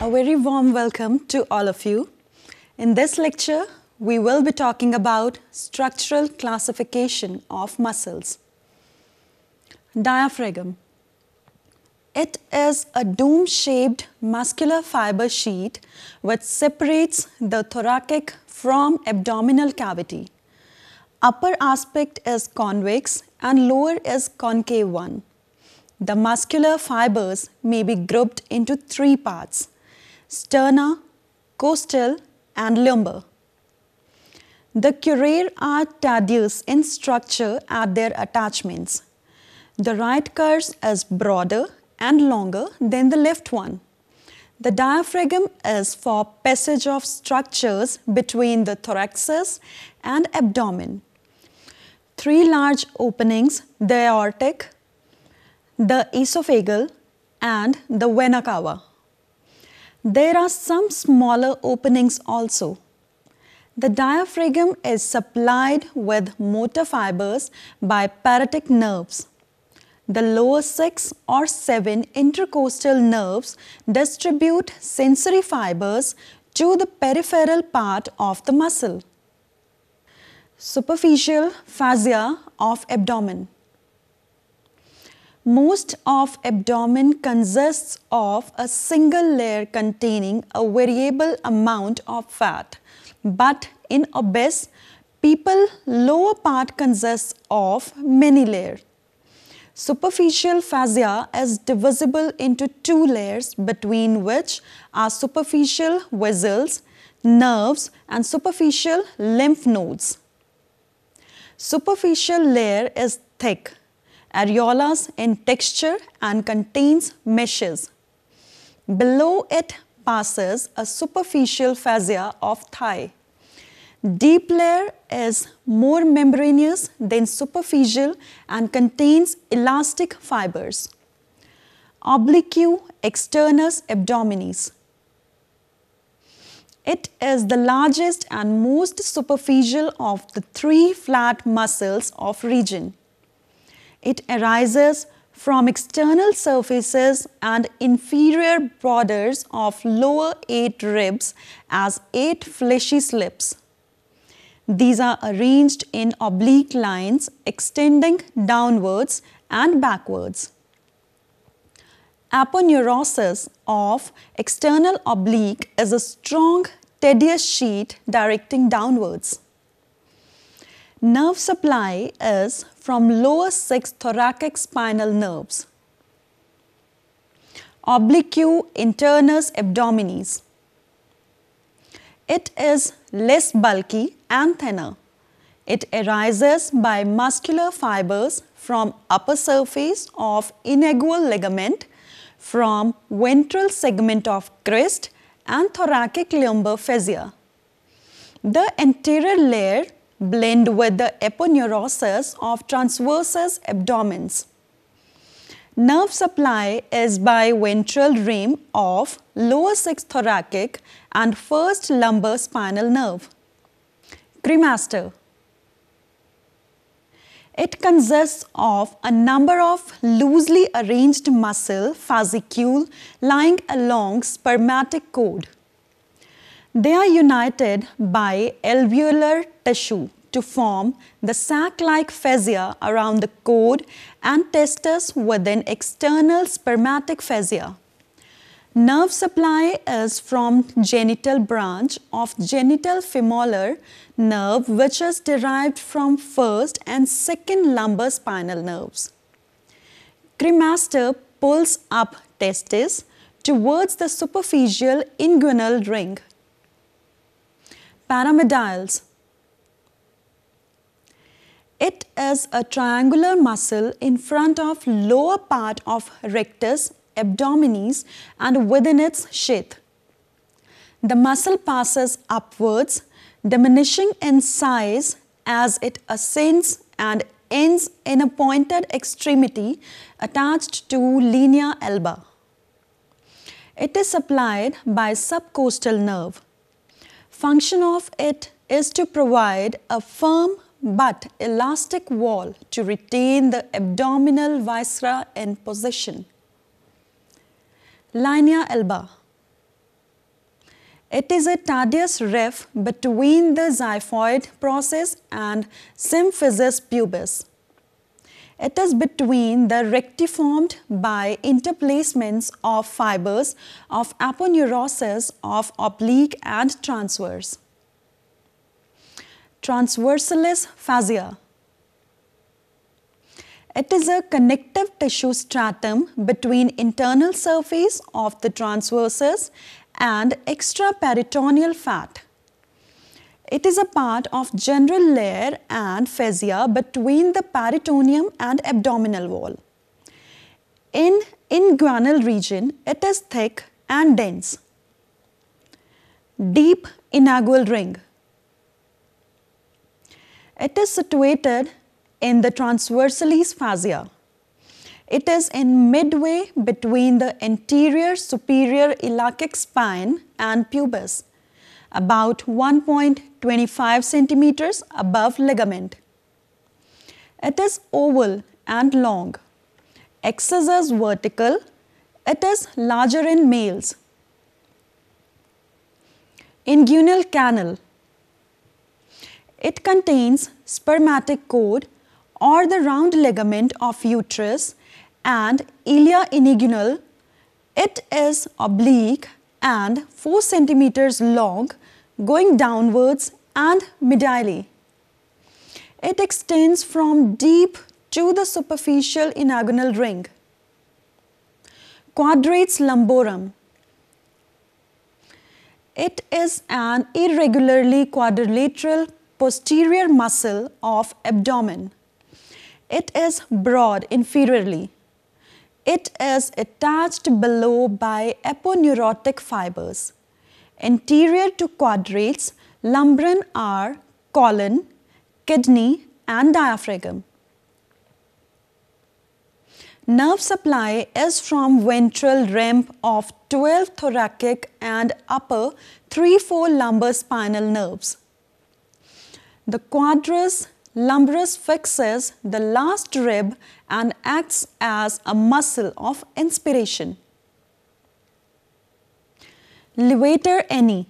A very warm welcome to all of you. In this lecture, we will be talking about structural classification of muscles. Diaphragm. It is a dome-shaped muscular fiber sheet which separates the thoracic from abdominal cavity. Upper aspect is convex and lower is concave one. The muscular fibers may be grouped into three parts: sterna, costal and lumbar. The curae are tedious in structure at their attachments. The right crus is broader and longer than the left one. The diaphragm is for passage of structures between the thoraxes and abdomen. Three large openings: the aortic, the esophageal and the vena cava. There are some smaller openings also. The diaphragm is supplied with motor fibers by parietic nerves. The lower 6 or 7 intercostal nerves distribute sensory fibers to the peripheral part of the muscle. Superficial fascia of abdomen. Most of abdomen consists of a single layer containing a variable amount of fat, but in obese people, lower part consists of many layers. Superficial fascia is divisible into two layers, between which are superficial vessels, nerves and superficial lymph nodes. Superficial layer is thick, areolus in texture and contains meshes. Below it passes a superficial fascia of thigh. Deep layer is more membranous than superficial and contains elastic fibers. Oblique externus abdominis. It is the largest and most superficial of the three flat muscles of region. It arises from external surfaces and inferior borders of lower 8 ribs as 8 fleshy slips. These are arranged in oblique lines extending downwards and backwards. Aponeurosis of external oblique is a strong, tedious sheet directing downwards. Nerve supply is from lower 6 thoracic spinal nerves. Oblique internus abdominis. It is less bulky and thinner. It arises by muscular fibers from upper surface of inegual ligament, from ventral segment of crest and thoracic lumbar fascia. The anterior layer blend with the aponeurosis of transverses abdomens. Nerve supply is by ventral rim of lower 6 thoracic and first lumbar spinal nerve. Cremaster. It consists of a number of loosely arranged muscle fascicule lying along spermatic cord. They are united by alveolar tissue to form the sac-like fascia around the cord and testis within external spermatic fascia. Nerve supply is from genital branch of genital femoral nerve, which is derived from first and second lumbar spinal nerves. Cremaster pulls up testis towards the superficial inguinal ring. Paramedials. It is a triangular muscle in front of lower part of rectus abdominis and within its sheath. The muscle passes upwards, diminishing in size as it ascends and ends in a pointed extremity attached to linea alba. It is supplied by subcostal nerve. Function of it is to provide a firm but elastic wall to retain the abdominal viscera in position. Linea alba. It is a tedious rift between the xiphoid process and symphysis pubis. It is between the rectiformed by interplacements of fibers of aponeurosis of oblique and transverse. Transversalis Fascia. It is a connective tissue stratum between internal surface of the transverses and extraperitoneal fat. It is a part of general layer and fascia between the peritoneum and abdominal wall. In inguinal region, it is thick and dense. Deep inguinal ring. It is situated in the transversalis fascia. It is in midway between the anterior superior iliac spine and pubis, about 1.25 centimeters above ligament. It is oval and long. Axis is vertical. It is larger in males. Inguinal canal. It contains spermatic cord or the round ligament of uterus and ilia inguinal. It is oblique and 4 centimeters long, going downwards and medially. It extends from deep to the superficial inguinal ring. Quadratus lumborum. It is an irregularly quadrilateral posterior muscle of abdomen. It is broad inferiorly. It is attached below by aponeurotic fibers. Anterior to quadrates, lumbrin are colon, kidney and diaphragm. Nerve supply is from ventral rim of 12 thoracic and upper 3-4 lumbar spinal nerves. The quadratus lumborum fixes the last rib and acts as a muscle of inspiration. Levator Ani.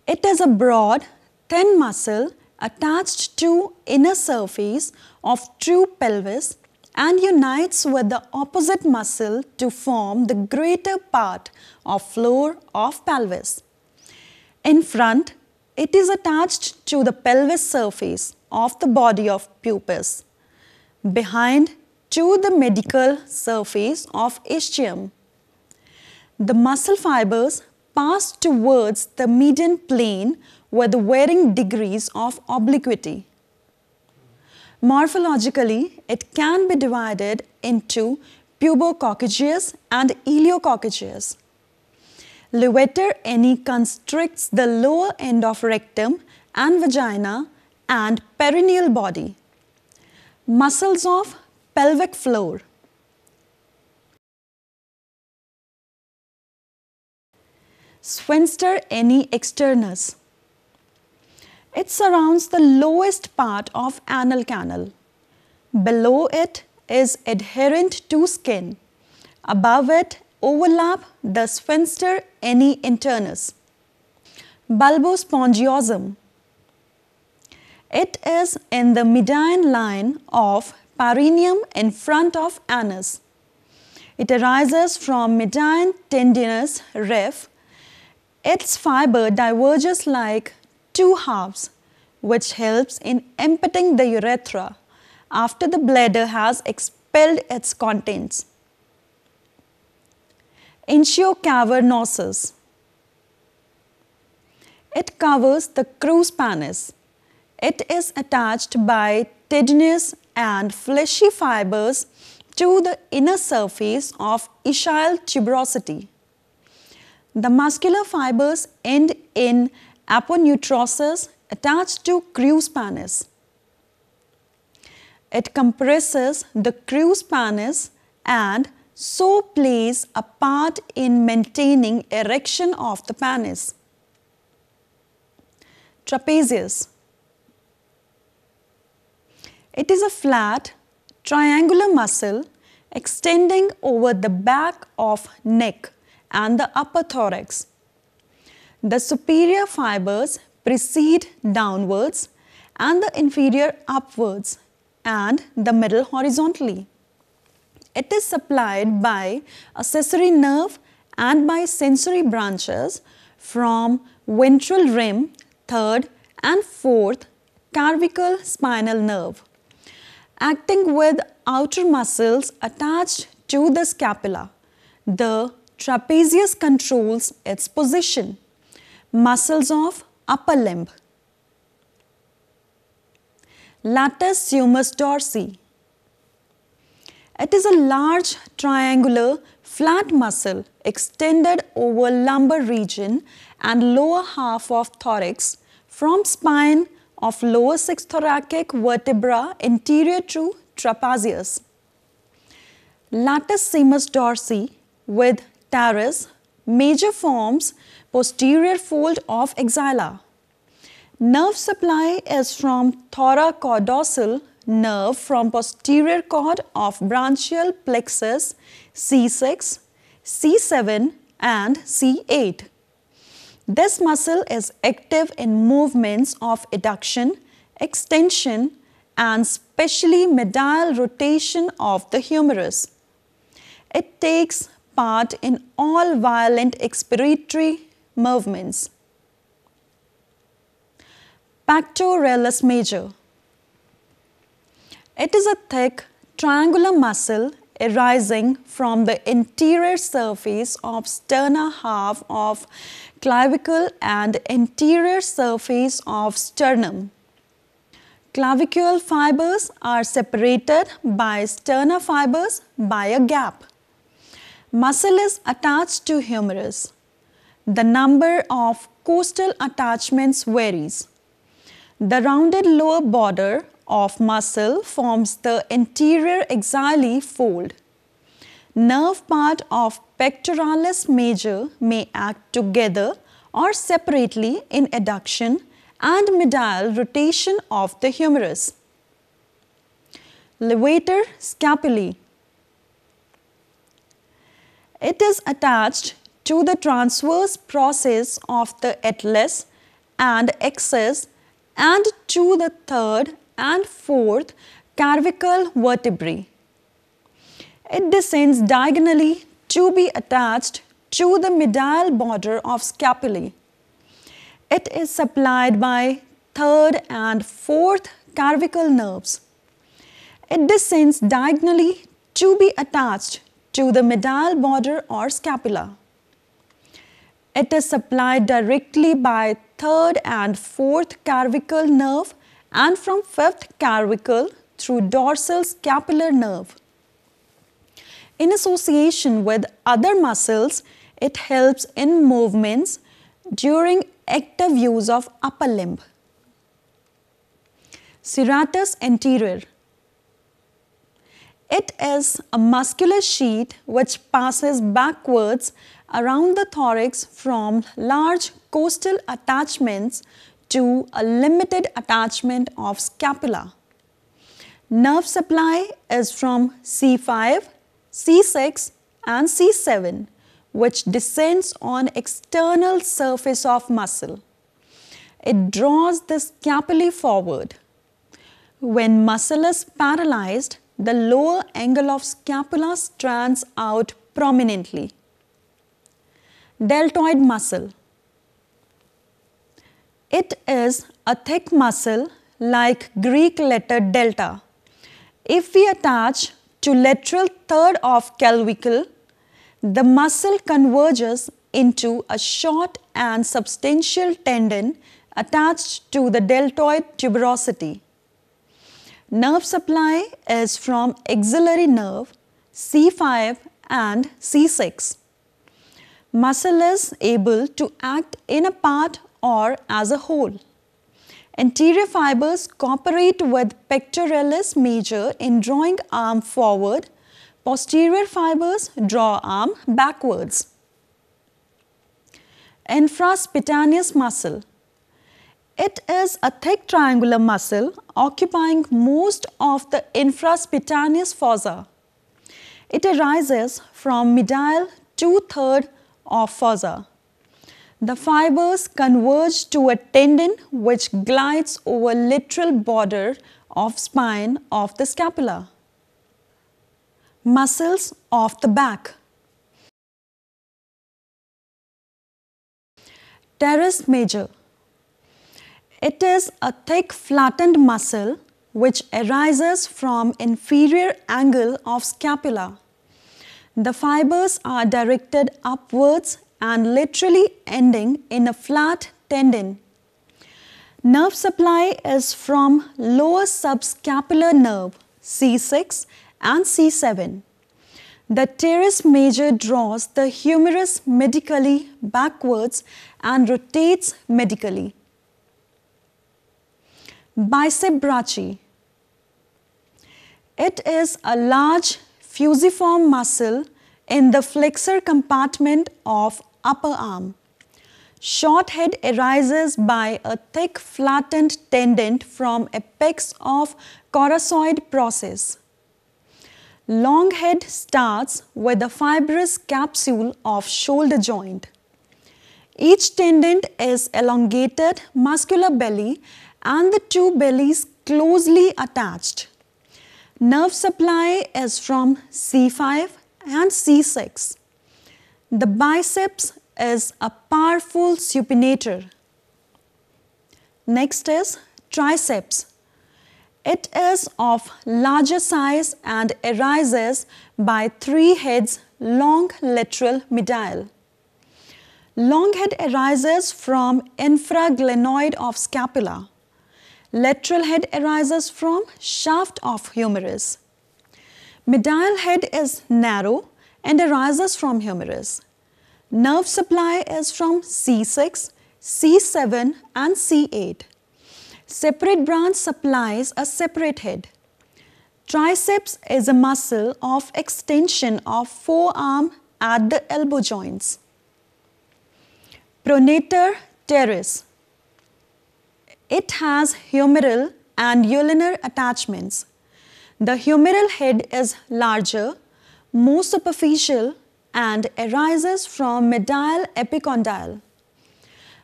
It is a broad, thin muscle attached to inner surface of true pelvis and unites with the opposite muscle to form the greater part of floor of pelvis. In front, it is attached to the pelvis surface of the body of pubis. Behind, to the medial surface of ischium. The muscle fibers pass towards the median plane with varying degrees of obliquity. Morphologically, it can be divided into pubococcygeus and iliococcygeus. Levator Ani constricts the lower end of rectum and vagina and perineal body. Muscles of pelvic floor. Sphinter Ani Externus. It surrounds the lowest part of anal canal. Below it is adherent to skin. Above it overlap the Sphinter Ani Internus. Bulbospongiosum. It is in the median line of perineum in front of anus. It arises from median tendinous rift. Its fiber diverges like two halves, which helps in emptying the urethra after the bladder has expelled its contents. Ischiocavernosus. It covers the crus penis. It is attached by tendinous and fleshy fibers to the inner surface of ischial tuberosity. The muscular fibers end in aponeurosis attached to crus penis. It compresses the crus penis and so plays a part in maintaining erection of the penis. Trapezius. It is a flat, triangular muscle extending over the back of neck and the upper thorax. The superior fibers proceed downwards and the inferior upwards and the middle horizontally. It is supplied by accessory nerve and by sensory branches from ventral rim, third and fourth cervical spinal nerve, acting with outer muscles attached to the scapula. The trapezius controls its position. Muscles of upper limb. Latissimus humerus dorsi. It is a large triangular flat muscle extended over lumbar region and lower half of thorax from spine of lower 6 thoracic vertebra anterior to trapezius. Latissimus dorsi with teres major forms posterior fold of axilla. Nerve supply is from thoracodorsal nerve from posterior cord of branchial plexus C6, C7 and C8. This muscle is active in movements of adduction, extension and especially medial rotation of the humerus. It takes part in all violent expiratory movements. Pectoralis major. It is a thick triangular muscle arising from the anterior surface of sternal half of clavicle and anterior surface of sternum. Clavicular fibers are separated by sternal fibers by a gap. Muscle is attached to humerus. The number of costal attachments varies. The rounded lower border of muscle forms the anterior axillary fold. Nerve part of pectoralis major may act together or separately in adduction and medial rotation of the humerus. Levator Scapulae. It is attached to the transverse process of the atlas and axis and to the third and fourth cervical vertebrae. It descends diagonally to be attached to the medial border of scapulae. It is supplied by third and fourth cervical nerves. It descends diagonally to be attached to the medial border or scapula. It is supplied directly by third and fourth cervical nerve and from fifth cervical through dorsal scapular nerve. In association with other muscles, it helps in movements during active use of upper limb. Serratus Anterior. It is a muscular sheet which passes backwards around the thorax from large costal attachments to a limited attachment of scapula. Nerve supply is from C5, C6 and C7, which descends on external surface of muscle. It draws the scapulae forward. When muscle is paralyzed, the lower angle of scapula stands out prominently. Deltoid muscle. It is a thick muscle like Greek letter delta. If we attach to lateral third of clavicle, the muscle converges into a short and substantial tendon attached to the deltoid tuberosity. Nerve supply is from axillary nerve C5 and C6. Muscle is able to act in a part or as a whole. Anterior fibers cooperate with pectoralis major in drawing arm forward. Posterior fibers draw arm backwards. Infraspinatus muscle. It is a thick triangular muscle occupying most of the infraspinatus fossa. It arises from medial 2/3 of fossa. The fibers converge to a tendon which glides over lateral border of spine of the scapula. Muscles of the back. Teres major. It is a thick flattened muscle which arises from inferior angle of scapula. The fibers are directed upwards and laterally ending in a flat tendon. Nerve supply is from lower subscapular nerve C6 and C7. The teres major draws the humerus medically backwards and rotates medically. Biceps Brachii. It is a large fusiform muscle in the flexor compartment of upper arm. Short head arises by a thick flattened tendon from apex of coracoid process. Long head starts with a fibrous capsule of shoulder joint. Each tendon is elongated muscular belly and the two bellies closely attached. Nerve supply is from C5 and C6. The biceps is a powerful supinator. Next is triceps. It is of larger size and arises by three heads long lateral medial. Long head arises from infraglenoid of scapula. Lateral head arises from shaft of humerus. Medial head is narrow and arises from humerus. Nerve supply is from C6, C7 and C8. Separate branch supplies a separate head. Triceps is a muscle of extension of forearm at the elbow joints. Pronator Teres. It has humeral and ulnar attachments. The humeral head is larger, more superficial and arises from medial epicondyle.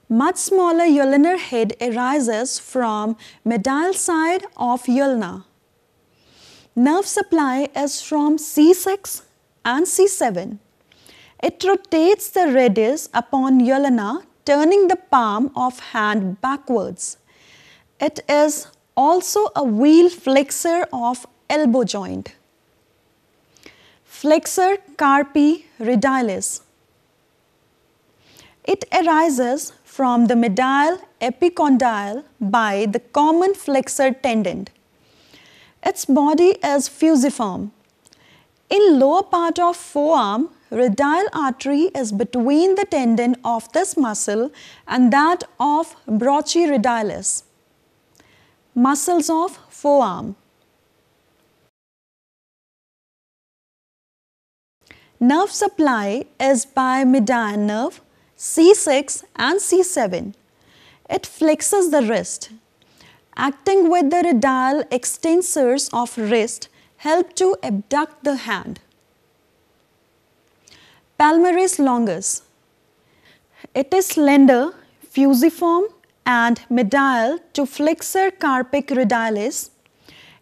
Much smaller ulnar head arises from medial side of ulna. Nerve supply is from C6 and C7. It rotates the radius upon ulna, turning the palm of hand backwards. It is also a wheel flexor of elbow joint. Flexor Carpi Radialis. It arises from the medial epicondyle by the common flexor tendon. Its body is fusiform. In lower part of forearm, radial artery is between the tendon of this muscle and that of Brachii radialis. Muscles of forearm. Nerve supply is by median nerve C6 and C7. It flexes the wrist. Acting with the radial extensors of wrist help to abduct the hand. Palmaris Longus. It is slender, fusiform and medial to flexor carpic radialis.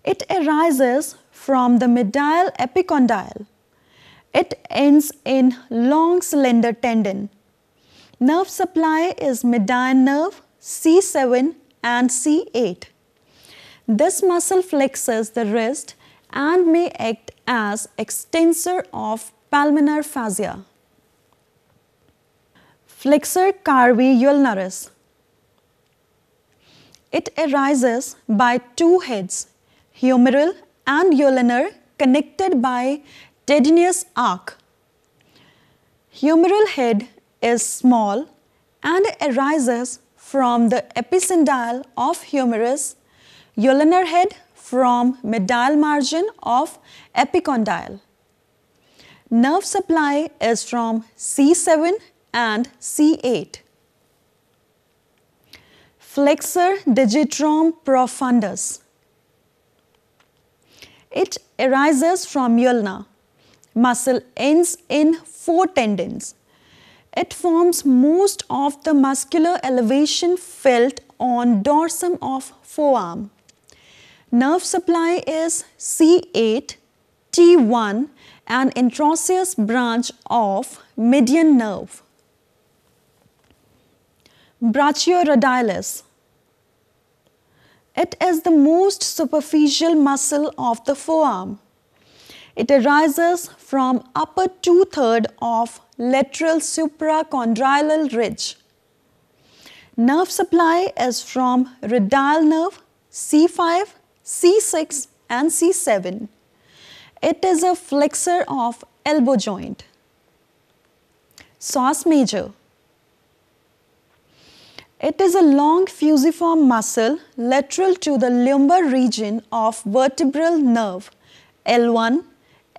It arises from the medial epicondyle. It ends in long slender tendon. Nerve supply is median nerve C7 and C8. This muscle flexes the wrist and may act as extensor of palmar fascia. Flexor Carpi Ulnaris. It arises by two heads, humeral and ulnar, connected by tendinous arc. Humeral head is small and arises from the epicondyle of humerus, ulnar head from medial margin of epicondyle. Nerve supply is from C7 and C8. Flexor Digitorum Profundus. It arises from ulna. Muscle ends in four tendons. It forms most of the muscular elevation felt on dorsum of forearm. Nerve supply is C8, T1 and intraosseous branch of median nerve. Brachioradialis. It is the most superficial muscle of the forearm. It arises from upper two-thirds of lateral supracondylar ridge. Nerve supply is from radial nerve C5, C6 and C7. It is a flexor of elbow joint. Psoas major. It is a long fusiform muscle lateral to the lumbar region of vertebral nerve L1,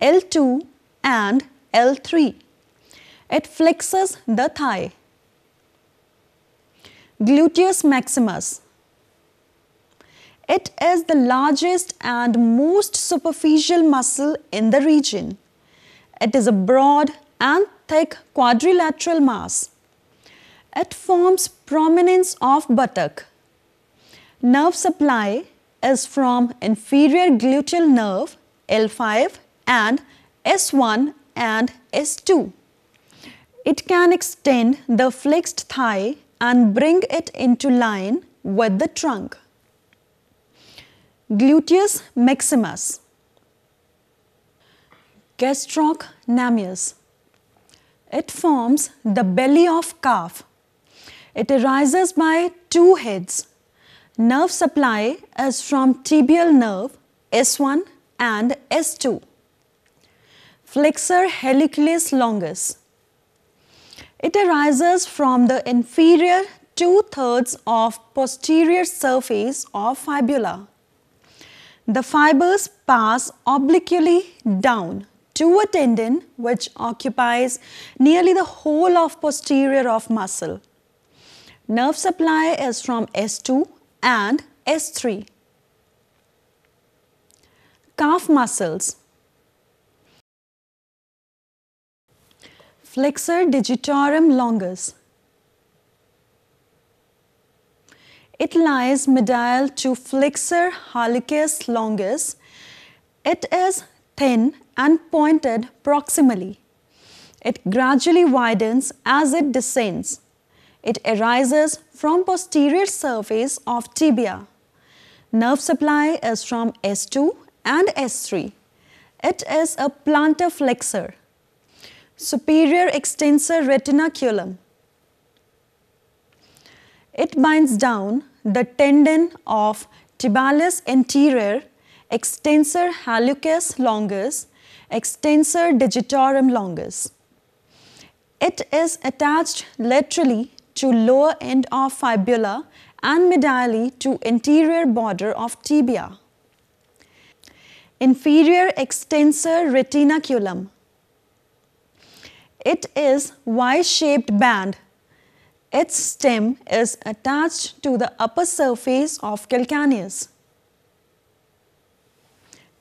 L2 and L3. It flexes the thigh. Gluteus Maximus. It is the largest and most superficial muscle in the region. It is a broad and thick quadrilateral mass. It forms prominence of buttock. Nerve supply is from inferior gluteal nerve L5 and S1 and S2. It can extend the flexed thigh and bring it into line with the trunk. Gluteus Maximus. Gastrocnemius. It forms the belly of calf. It arises by two heads. Nerve supply is from tibial nerve S1 and S2. Flexor Palmaris Longus. It arises from the inferior two-thirds of posterior surface of fibula. The fibers pass obliquely down to a tendon which occupies nearly the whole of posterior of muscle. Nerve supply is from S2 and S3. Calf muscles. Flexor Digitorum longus. It lies medial to flexor hallucis longus. It is thin and pointed proximally. It gradually widens as it descends. It arises from posterior surface of tibia. Nerve supply is from S2 and S3. It is a plantar flexor. Superior extensor retinaculum. It binds down the tendon of tibialis anterior, extensor hallucis longus, extensor digitorum longus. It is attached laterally to lower end of fibula and medially to anterior border of tibia. Inferior extensor retinaculum. It is Y-shaped band. Its stem is attached to the upper surface of calcaneus.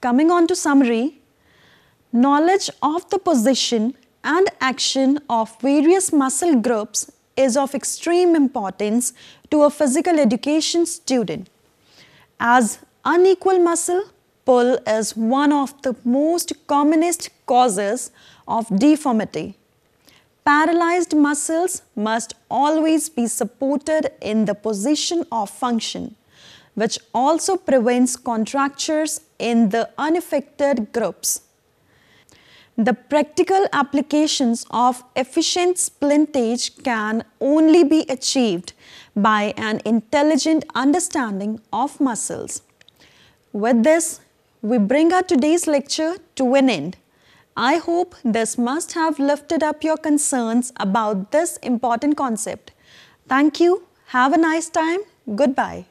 Coming on to summary, knowledge of the position and action of various muscle groups is of extreme importance to a physical education student, as unequal muscle pull is one of the most commonest causes of deformity. Paralyzed muscles must always be supported in the position of function, which also prevents contractures in the unaffected groups. The practical applications of efficient splintage can only be achieved by an intelligent understanding of muscles. With this, we bring our today's lecture to an end. I hope this must have lifted up your concerns about this important concept. Thank you. Have a nice time. Goodbye.